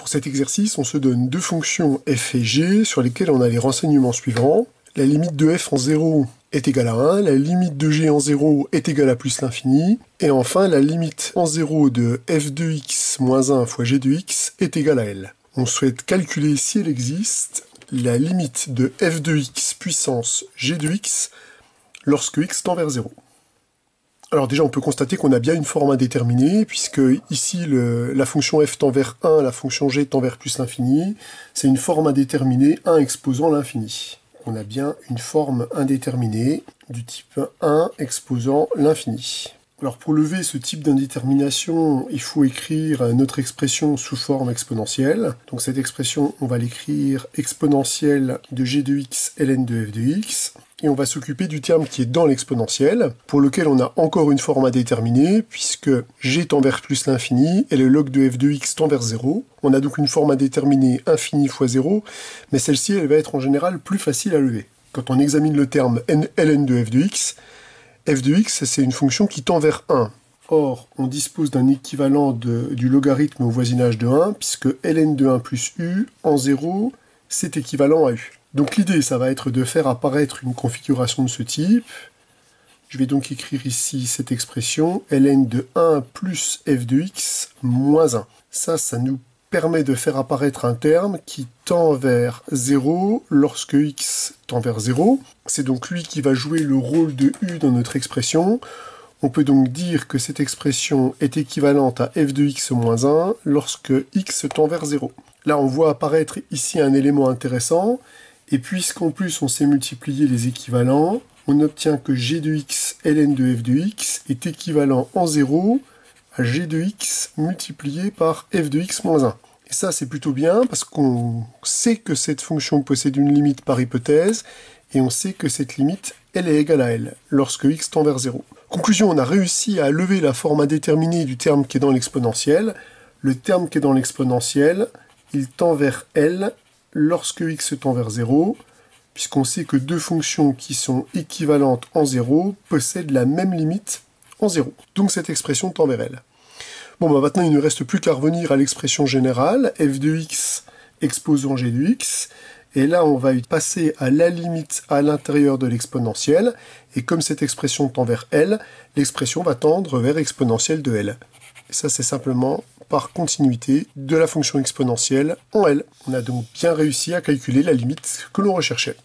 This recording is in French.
Pour cet exercice, on se donne deux fonctions f et g sur lesquelles on a les renseignements suivants. La limite de f en 0 est égale à 1, la limite de g en 0 est égale à plus l'infini, et enfin la limite en 0 de f de x moins 1 fois g de x est égale à L. On souhaite calculer, si elle existe, la limite de f de x puissance g de x lorsque x tend vers 0. Alors déjà, on peut constater qu'on a bien une forme indéterminée, puisque ici, la fonction f tend vers 1, la fonction g tend vers plus l'infini. C'est une forme indéterminée, 1 exposant l'infini. On a bien une forme indéterminée du type 1 exposant l'infini. Alors pour lever ce type d'indétermination, il faut écrire notre expression sous forme exponentielle. Donc cette expression, on va l'écrire exponentielle de g de x ln de f de x. Et on va s'occuper du terme qui est dans l'exponentielle, pour lequel on a encore une forme indéterminée, puisque g tend vers plus l'infini, et le log de f de x tend vers 0. On a donc une forme indéterminée infini fois 0, mais celle-ci, elle va être en général plus facile à lever. Quand on examine le terme ln de f de x, c'est une fonction qui tend vers 1. Or, on dispose d'un équivalent du logarithme au voisinage de 1, puisque ln de 1 plus u en 0, c'est équivalent à u. Donc l'idée, ça va être de faire apparaître une configuration de ce type. Je vais donc écrire ici cette expression, ln de 1 plus f de x moins 1. Ça nous permet de faire apparaître un terme qui tend vers 0 lorsque x tend vers 0. C'est donc lui qui va jouer le rôle de u dans notre expression. On peut donc dire que cette expression est équivalente à f de x moins 1 lorsque x tend vers 0. Là, on voit apparaître ici un élément intéressant. Et puisqu'en plus on sait multiplier les équivalents, on obtient que g de x ln de f de x est équivalent en 0 à g de x multiplié par f de x moins 1. Et ça c'est plutôt bien parce qu'on sait que cette fonction possède une limite par hypothèse, et on sait que cette limite, elle est égale à L, lorsque x tend vers 0. Conclusion, on a réussi à lever la forme indéterminée du terme qui est dans l'exponentielle. Le terme qui est dans l'exponentielle, il tend vers L, lorsque x tend vers 0, puisqu'on sait que deux fonctions qui sont équivalentes en 0 possèdent la même limite en 0. Donc cette expression tend vers L. Bon, maintenant il ne reste plus qu'à revenir à l'expression générale, f de x exposant g de x, et là on va passer à la limite à l'intérieur de l'exponentielle, et comme cette expression tend vers L, l'expression va tendre vers exponentielle de L. Et ça c'est simplement par continuité de la fonction exponentielle en L. On a donc bien réussi à calculer la limite que l'on recherchait.